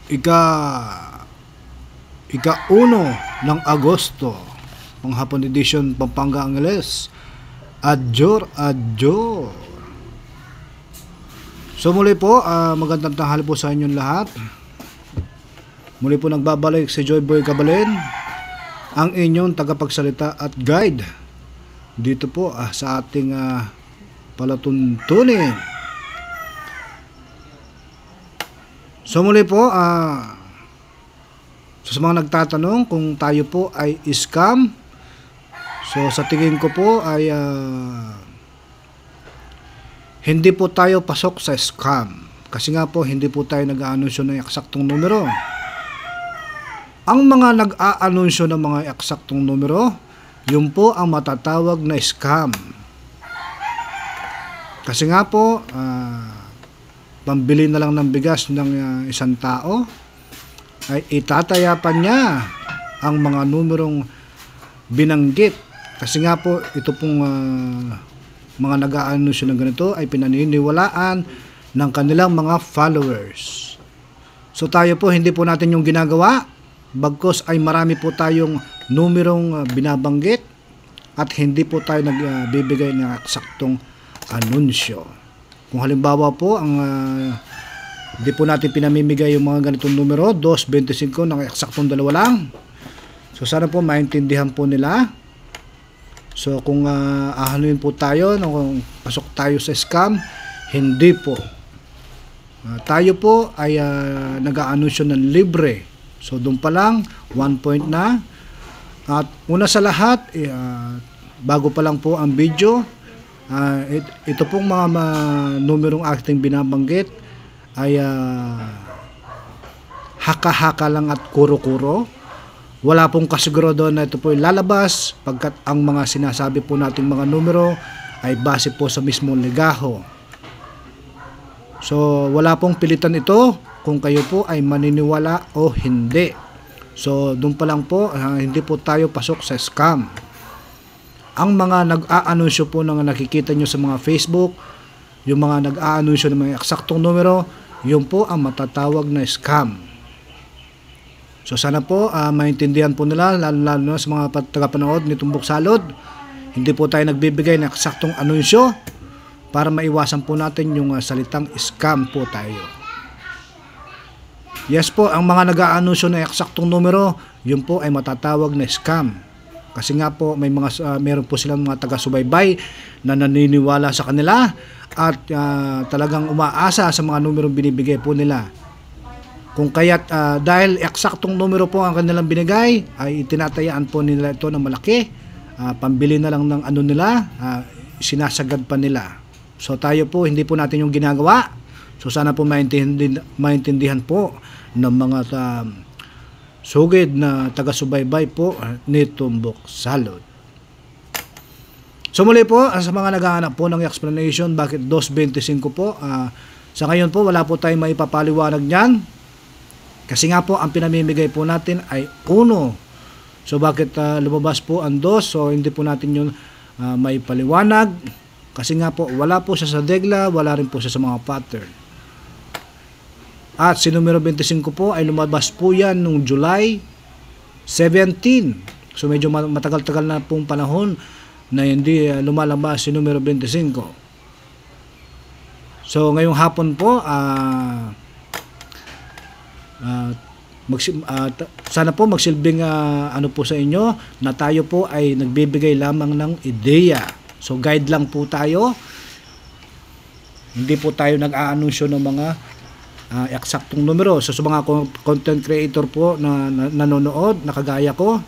ika ika-1 ng Agosto, panghapon edition, Pampanga Angeles. Adjor, adjor. So muli po, magandang tanghali po sa inyong lahat. Muli po nagbabalik si Joy Boy Cabalen, ang inyong tagapagsalita at guide dito po sa ating palatuntunin. So muli po, sa mga nagtatanong kung tayo po ay scam, so sa tingin ko po ay hindi po tayo pasok sa scam. Kasi nga po hindi po tayo nag-aanunsyo ng eksaktong numero. Ang mga nag-aanunsyo ng mga eksaktong numero, yun po ang matatawag na scam. Kasi nga po, pambili na lang ng bigas ng isang tao, ay itatayapan niya ang mga numerong binanggit. Kasi nga po, ito pong mga nag-aanunsyo ng ganito ay pinaniniwalaan ng kanilang mga followers. So tayo po, hindi po natin yung ginagawa, bagkus ay marami po tayong numerong binabanggit at hindi po tayo nagbibigay ng eksaktong anunsyo. Kung halimbawa po, hindi po natin pinamimigay yung mga ganitong numero, 225 ng eksaktong dalawa lang. So sana po maintindihan po nila. So kung ahanuin po tayo, kung pasok tayo sa scam, hindi po. Tayo po ay nag-aanunsyo ng libre. So doon pa lang, 1 point na. At una sa lahat, bago pa lang po ang video, ito pong mga numerong ating binabanggit ay haka-haka lang at kuro-kuro. Wala pong kasigurado na ito po ay lalabas pagkat ang mga sinasabi po nating mga numero ay base po sa mismong legaho. So wala pong pilitan ito kung kayo po ay maniniwala o hindi. So doon pa lang po, hindi po tayo pasok sa scam. Ang mga nag-aanunsyo po na nakikita nyo sa mga Facebook, yung mga nag-aanunsyo ng mga eksaktong numero, yun po ang matatawag na scam. So sana po maintindihan po nila, lalo na sa mga tagapanood ni Tumbok Salud. Hindi po tayo nagbibigay ng eksaktong anunsyo para maiwasan po natin yung salitang scam po tayo. Yes po, ang mga nag-aanunsyo ng eksaktong numero, yun po ay matatawag na scam. Kasi nga po meron po silang mga taga-subaybay na naniniwala sa kanila at talagang umaasa sa mga numerong binibigay po nila. Kung kaya't dahil eksaktong numero po ang kanilang binigay, ay tinatayaan po nila ito ng malaki. Pambili na lang ng ano nila, sinasagad pa nila. So tayo po, hindi po natin yung ginagawa. So sana po maintindihan po ng mga sugid na taga-subaybay po ni Tumbok Salud. So muli po, sa mga naghahanap po ng explanation bakit 225 po, sa ngayon po wala po tayong maipapaliwanag niyan. Kasi nga po ang pinamimigay po natin ay 1. So bakit lumabas po ang 2? So hindi po natin yun may paliwanag. Kasi nga po wala po siya sa degla, wala rin po siya sa mga pattern. At si numero 25 po ay lumabas po yan noong July 17. So medyo matagal-tagal na pong panahon na hindi lumalabas si numero 25. So ngayong hapon po, sana po magsilbing ano po sa inyo na tayo po ay nagbibigay lamang ng ideya. So guide lang po tayo. Hindi po tayo nag-aanunsyo ng mga eksaktong numero. So sa mga content creator po na nanonood, nakagaya ko,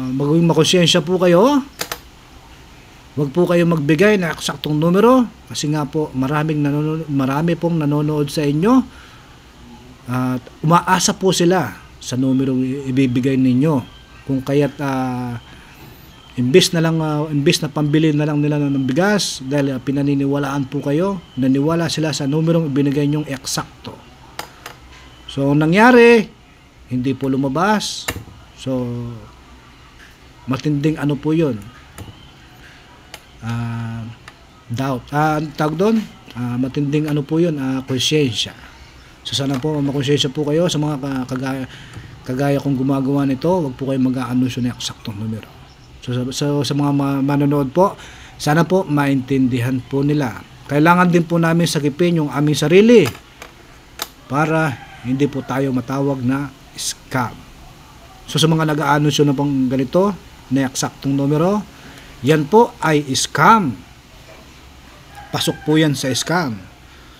maging makonsensya po kayo. Huwag po kayo magbigay ng eksaktong numero kasi nga po marami pong nanonood sa inyo. At umaasa po sila sa numero ibibigay ninyo. Kung kaya't imbis na pambili na lang nila ng bigas dahil pinaniniwalaan po kayo, naniwala sila sa numerong ibinigay nyong eksakto. So nangyari, hindi po lumabas. So matinding ano po yun, doubt, tawag doon, matinding ano po yun, konsyensya. So sana po makonsensya po kayo sa mga kagaya kong gumagawa nito. Huwag po kayo mag-aanunsyo ng eksaktong numero. So sa mga manonood po, sana po maintindihan po nila. Kailangan din po namin sagipin yung aming sarili para hindi po tayo matawag na scam. So sa mga nag-aanunsyo na pong ganito na eksaktong numero, yan po ay scam. Pasok po yan sa scam.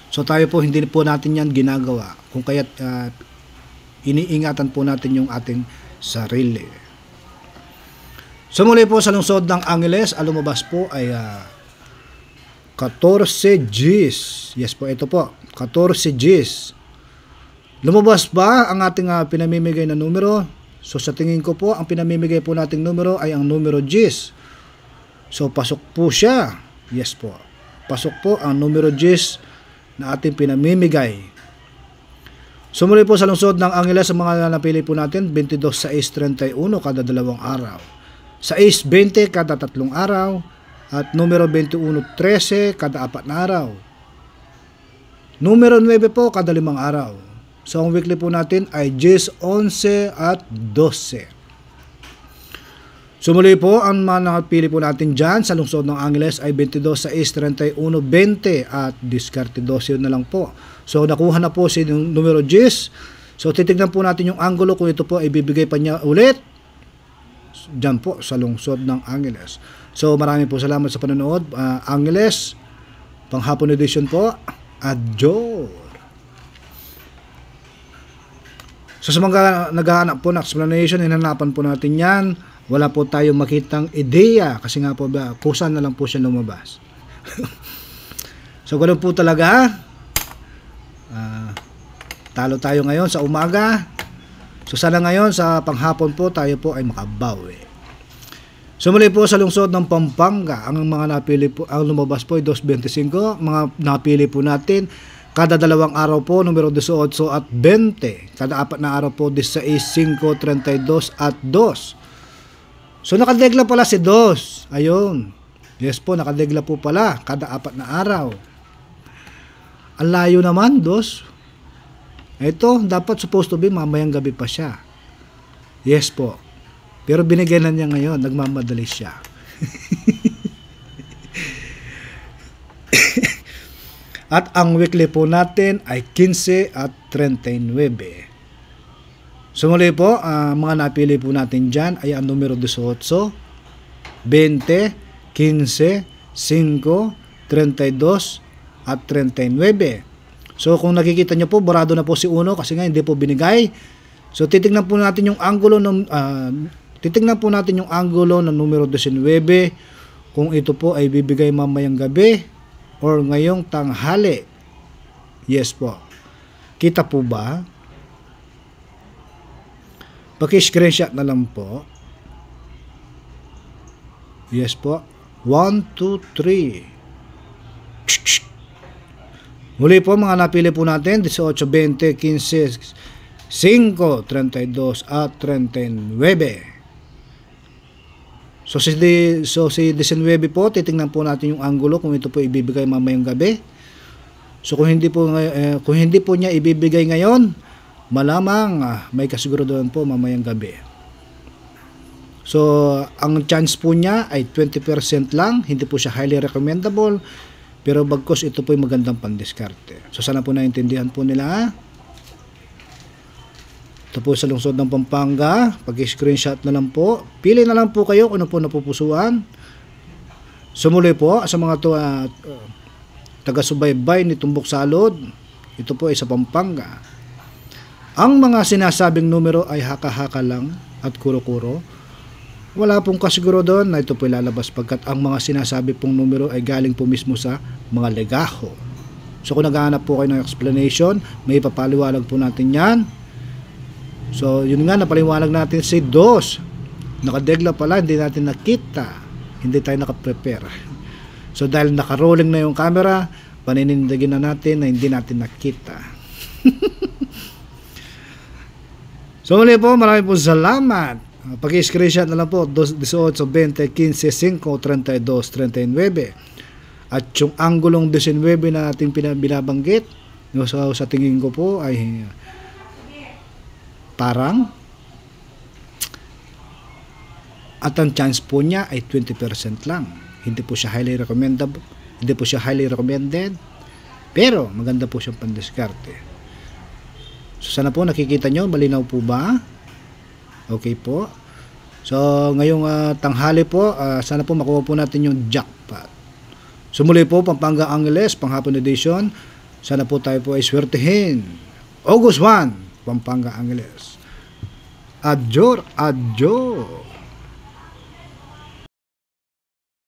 So tayo po hindi po natin yan ginagawa. Kung kaya't iniingatan po natin yung ating sarili. So muli po sa lungsod ng Angeles, ang lumabas po ay 14 Gs. Yes po, ito po, 14 Gs. Lumabas ba ang ating pinamimigay na numero? So sa tingin ko po, ang pinamimigay po nating numero ay ang numero Gs. So pasok po siya. Yes po. Pasok po ang numero Gs na ating pinamimigay. Sumuli po sa lungsod ng Angeles, sa mga napili po natin, 22-6-31 kada 2 araw. 6-20 kada 3 araw. At numero 21-13 kada 4 na araw. Numero 9 po kada 5 araw. So ang weekly po natin ay 10, 11 at 12. Sumuli po, ang mga nakapili po natin dyan sa lungsod ng Angeles ay 22-6-31-20 at diskarte 12 na lang po. So nakuha na po si numero 10. So titignan po natin yung angulo kung ito po ay bibigay pa niya ulit dyan po sa lungsod ng Angeles. So maraming po salamat sa panonood. Angeles, panghapon edition po. Adjor. So sa mga naghahanap po ng explanation, hinanapan po natin yan. Wala po tayong makitang ideya kasi nga po ba, kusa na lang po siya lumabas. So ganoon po talaga. Talo tayo ngayon sa umaga. So sana ngayon sa panghapon po tayo po ay makabawi. So muli po sa lungsod ng Pampanga, ang mga napili po, ang lumabas po ay 225. Mga napili po natin kada 2 araw po numero 18 at 20. Kada 4 na araw po 16, 5, 32 at 2. So nakadegla pala si 2. Ayun. Yes po, nakadegla po pala kada 4 na araw. Ang layo naman 2. Ito, dapat supposed to be mamayang gabi pa siya. Yes po. Pero binigyan na niya ngayon, nagmamadali siya. At ang weekly po natin ay 15 at 39. So muli po, mga napili po natin dyan ay ang numero 18, 20, 15, 5, 32 at 39. So kung nakikita nyo po, barado na po si Uno kasi nga hindi po binigay. So titingnan po natin yung angulo ng numero 19 kung ito po ay bibigay mamayang gabi or ngayong tanghali. Yes po. Kita po ba? Paki-screenshot na lang po. Yes po. 1, 2, 3. Muli po mga napili po natin 18, 20, 15, 5, 32 at 39. So si 19 po, titingnan po natin yung angulo kung ito po ibibigay mamayang gabi. So kung hindi po niya ibibigay ngayon, malamang may kasiguraduhan po mamayang gabi. So ang chance po niya ay 20% lang, hindi po siya highly recommendable. Pero bagkos ito po ay magandang pandiskarte. So sana po naintindihan po nila. Ito po sa lungsod ng Pampanga. Pag-screenshot na lang po. Pili na lang po kayo kung ano po napupusuan. Sumuli po sa mga taga-subaybay ni Tumbok Salod. Ito po ay sa Pampanga. Ang mga sinasabing numero ay haka-haka lang at kuro-kuro. Wala pong kasiguro doon na ito po lalabas pagkat ang mga sinasabi pong numero ay galing po mismo sa mga legaho. So kung naghahanap po kayo ng explanation, may papaliwanag po natin yan. So yun nga, napaliwanag natin si 2. Nakadegla pala, hindi natin nakita. Hindi tayo nakaprepare. So dahil nakarolling na yung camera, paninindagin na natin na hindi natin nakita. So muli po, maraming po salamat. Pag-screenshot na lang po 18, 20, 15, 5, 32, 39. At yung anggulong 19 na ating binabanggit So, sa tingin ko po ay parang at ang chance po niya ay 20% lang. Hindi po siya highly recommended, pero maganda po siyang pandiskarte. So sana po nakikita nyo, malinaw po ba? Okay po. So ngayong tanghali po, sana po makuha po natin yung jackpot. So muli po, Pampanga Angeles, panghapon edition. Sana po tayo po ay swertihin. August 1, Pampanga Angeles. Adjor, adjor.